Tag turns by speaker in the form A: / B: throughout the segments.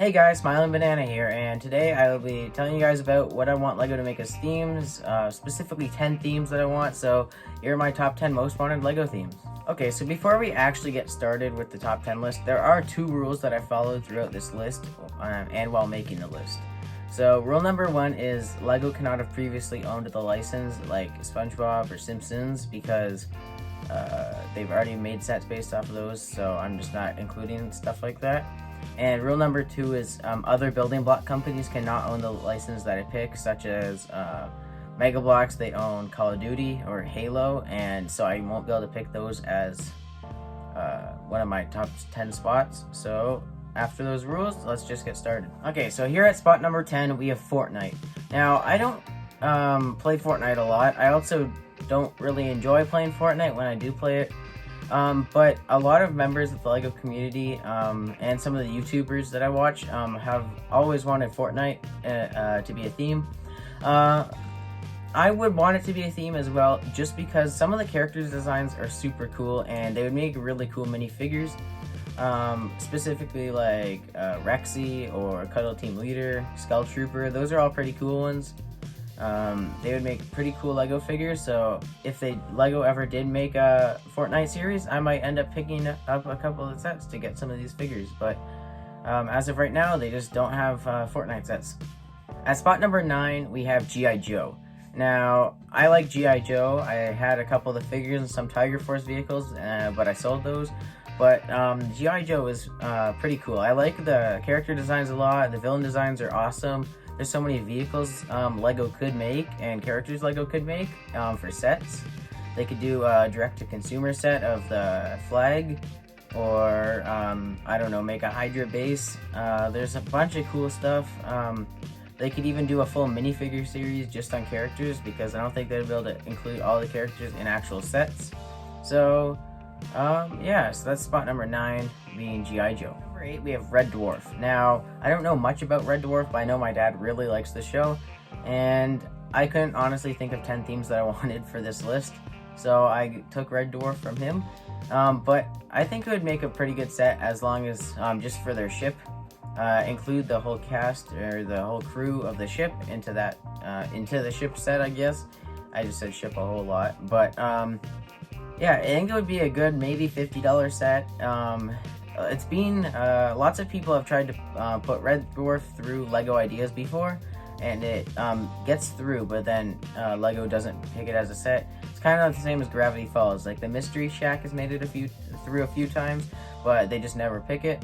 A: Hey guys, Smiling Banana here, and today I will be telling you guys about what I want LEGO to make as themes, specifically 10 themes that I want, so here are my top 10 most wanted LEGO themes. Okay, so before we actually get started with the top 10 list, there are 2 rules that I followed throughout this list, and while making the list. So, rule number 1 is LEGO cannot have previously owned the license like SpongeBob or Simpsons because they've already made sets based off of those, so I'm just not including stuff like that. And rule number 2 is other building block companies cannot own the license that I pick, such as Mega Bloks. They own Call of Duty or Halo, and so I won't be able to pick those as one of my top 10 spots. So after those rules, let's just get started. Okay, so here at spot number 10, we have Fortnite. Now, I don't play Fortnite a lot. I also don't really enjoy playing Fortnite when I do play it. But a lot of members of the LEGO community and some of the YouTubers that I watch have always wanted Fortnite to be a theme. I would want it to be a theme as well, just because some of the characters' designs are super cool and they would make really cool minifigures. Specifically like Rexy or Cuddle Team Leader, Skull Trooper. Those are all pretty cool ones. They would make pretty cool LEGO figures, so if LEGO ever did make a Fortnite series, I might end up picking up a couple of sets to get some of these figures, but as of right now, they just don't have Fortnite sets. At spot number 9, we have G.I. Joe. Now, I like G.I. Joe. I had a couple of the figures and some Tiger Force vehicles, but I sold those. But G.I. Joe is pretty cool. I like the character designs a lot. The villain designs are awesome. There's so many vehicles LEGO could make and characters LEGO could make for sets. They could do a direct-to-consumer set of the flag, or I don't know, make a Hydra base. There's a bunch of cool stuff. They could even do a full minifigure series just on characters, because I don't think they'd be able to include all the characters in actual sets. So yeah, so that's spot number 9, being G.I. Joe. Number 8, we have Red Dwarf. Now, I don't know much about Red Dwarf, but I know my dad really likes the show, and I couldn't honestly think of 10 themes that I wanted for this list, so I took Red Dwarf from him. But I think it would make a pretty good set as long as, just for their ship, include the whole cast or the whole crew of the ship into the ship set, I guess. I just said ship a whole lot, but yeah, I think it would be a good maybe $50 set. It's been lots of people have tried to put Red Dwarf through LEGO Ideas before, and it gets through, but then LEGO doesn't pick it as a set. It's kind of the same as Gravity Falls. Like the Mystery Shack has made it through a few times, but they just never pick it.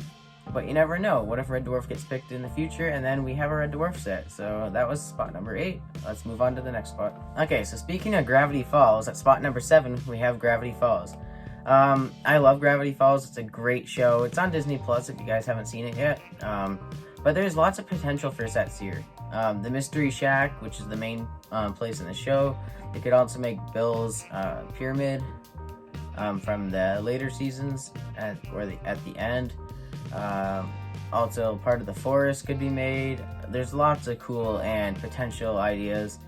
A: But you never know. What if Red Dwarf gets picked in the future, and then we have a Red Dwarf set? So that was spot number 8. Let's move on to the next spot. Okay, so speaking of Gravity Falls, at spot number 7, we have Gravity Falls. I love Gravity Falls. It's a great show. It's on Disney Plus if you guys haven't seen it yet. But there's lots of potential for sets here. The Mystery Shack, which is the main place in the show. They could also make Bill's pyramid from the later seasons at the end. Also, part of the forest could be made. There's lots of cool and potential ideas.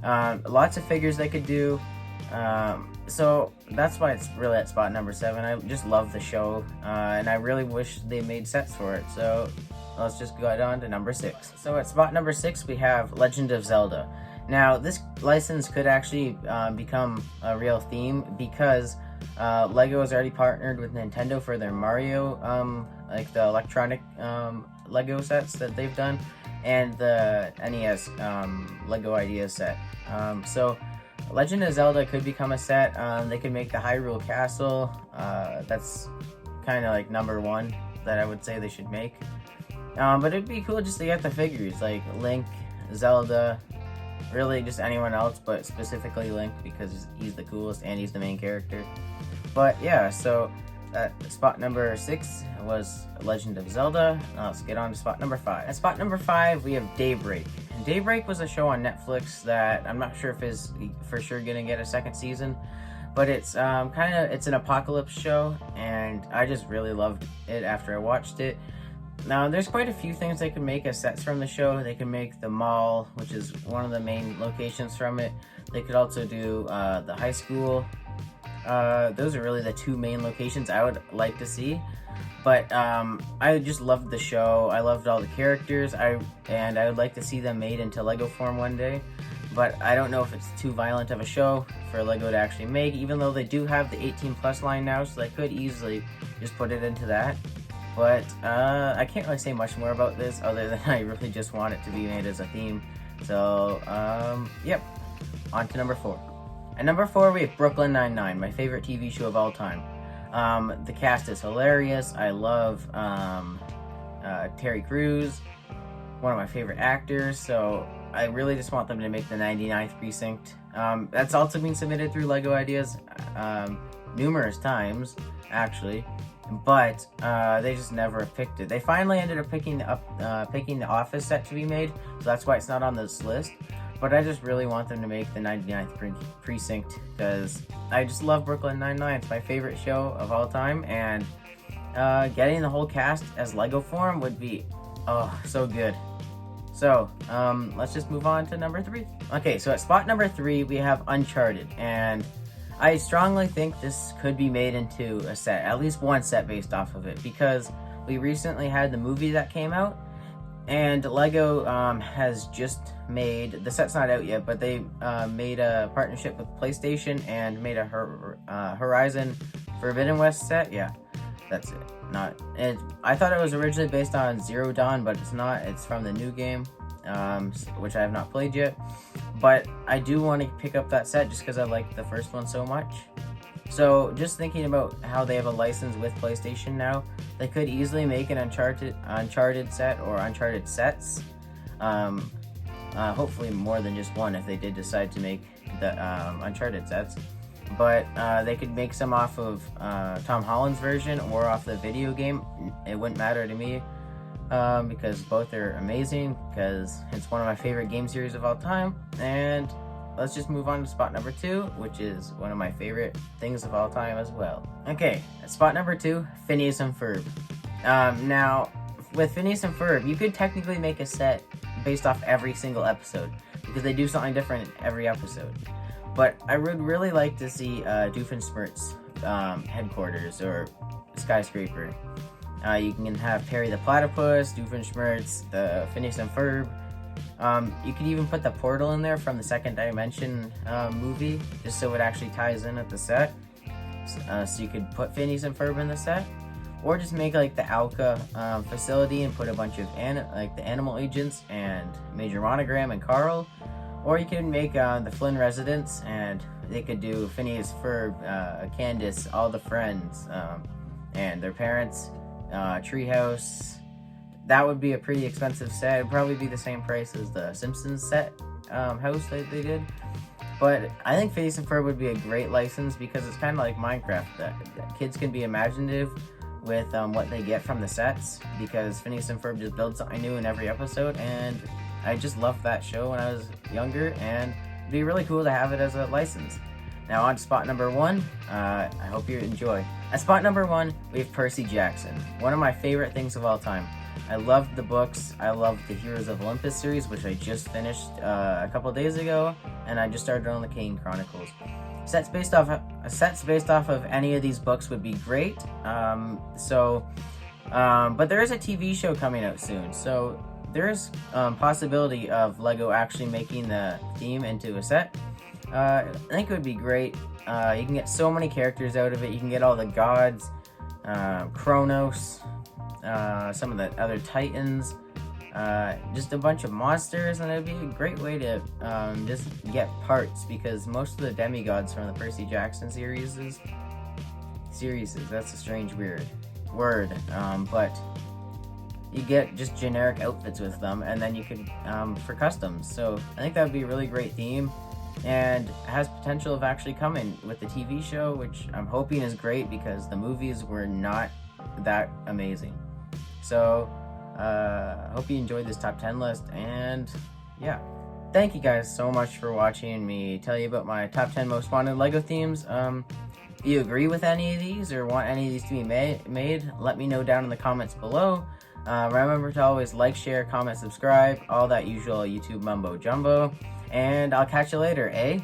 A: Lots of figures they could do. So that's why it's really at spot number 7. I just love the show, and I really wish they made sets for it. So let's just go on to number 6. So at spot number 6, we have Legend of Zelda. Now, this license could actually become a real theme because LEGO has already partnered with Nintendo for their Mario, like the electronic LEGO sets that they've done, and the NES LEGO Ideas set. So Legend of Zelda could become a set. They could make the Hyrule Castle. That's kind of like number 1 that I would say they should make. But it'd be cool just to get the figures, like Link, Zelda, really just anyone else, but specifically Link because he's the coolest and he's the main character. But yeah, so spot number 6 was Legend of Zelda. Let's get on to spot number 5. At spot number 5, we have Daybreak. And Daybreak was a show on Netflix that I'm not sure if is for sure gonna get a second season, but it's it's an apocalypse show, and I just really loved it after I watched it. Now, there's quite a few things they could make as sets from the show. They can make the mall, which is one of the main locations from it. They could also do the high school. Those are really the two main locations I would like to see. But I just loved the show. I loved all the characters. And I would like to see them made into Lego form one day. But I don't know if it's too violent of a show for Lego to actually make, even though they do have the 18+ line now, so they could easily just put it into that. But I can't really say much more about this other than I really just want it to be made as a theme. So, yep. On to number 4. At number 4, we have Brooklyn Nine-Nine, my favorite TV show of all time. The cast is hilarious. I love Terry Crews, one of my favorite actors, so I really just want them to make the 99th Precinct. That's also been submitted through Lego Ideas numerous times, actually, but they just never picked it. They finally ended up picking the Office set to be made, so that's why it's not on this list. But I just really want them to make the 99th Precinct, because I just love Brooklyn Nine-Nine. It's my favorite show of all time, and getting the whole cast as Lego form would be, so good. So, let's just move on to number 3. Okay, so at spot number 3, we have Uncharted, and I strongly think this could be made into a set, at least one set based off of it, because we recently had the movie that came out, and Lego has just made, the set's not out yet, but they made a partnership with PlayStation and made a Horizon Forbidden West set. Yeah, that's it. I thought it was originally based on Zero Dawn, but it's not. It's from the new game, which I have not played yet. But I do want to pick up that set just because I liked the first one so much. So just thinking about how they have a license with PlayStation now, they could easily make an Uncharted set or Uncharted sets. Hopefully more than just one if they did decide to make the Uncharted sets. But they could make some off of Tom Holland's version or off the video game. It wouldn't matter to me because both are amazing, because it's one of my favorite game series of all time. And let's just move on to spot number 2, which is one of my favorite things of all time as well. Okay, at spot number 2, Phineas and Ferb. Now, with Phineas and Ferb, you could technically make a set based off every single episode, because they do something different every episode. But I would really like to see Doofenshmirtz headquarters or skyscraper. You can have Perry the Platypus, Doofenshmirtz, the Phineas and Ferb. You could even put the portal in there from the Second Dimension movie, just so it actually ties in at the set. So you could put Phineas and Ferb in the set, or just make like the Alka facility and put a bunch of the animal agents and Major Monogram and Carl. Or you could make the Flynn residence, and they could do Phineas, Ferb, Candace, all the friends, and their parents, treehouse. That would be a pretty expensive set. It'd probably be the same price as the Simpsons set house that they did. But I think Phineas and Ferb would be a great license, because it's kind of like Minecraft. That kids can be imaginative with what they get from the sets, because Phineas and Ferb just build something new in every episode, and I just loved that show when I was younger, and it'd be really cool to have it as a license. Now on to spot number 1. I hope you enjoy. At spot number 1, we have Percy Jackson, one of my favorite things of all time. I loved the books. I loved the Heroes of Olympus series, which I just finished a couple days ago, and I just started on the Kane Chronicles. Sets based off of any of these books would be great. But there is a TV show coming out soon, so there's possibility of Lego actually making the theme into a set. I think it would be great. You can get so many characters out of it. You can get all the gods, Kronos, some of the other titans, just a bunch of monsters, and it would be a great way to just get parts, because most of the demigods from the Percy Jackson series, that's a strange weird word, but you get just generic outfits with them, and then you could for customs. So I think that would be a really great theme, and has potential of actually coming with the TV show, which I'm hoping is great, because the movies were not that amazing. So I hope you enjoyed this top 10 list, and yeah, thank you guys so much for watching me tell you about my top 10 most wanted Lego themes. If you agree with any of these or want any of these to be made, let me know down in the comments below. Remember to always like, share, comment, subscribe, all that usual YouTube mumbo jumbo, and I'll catch you later, eh?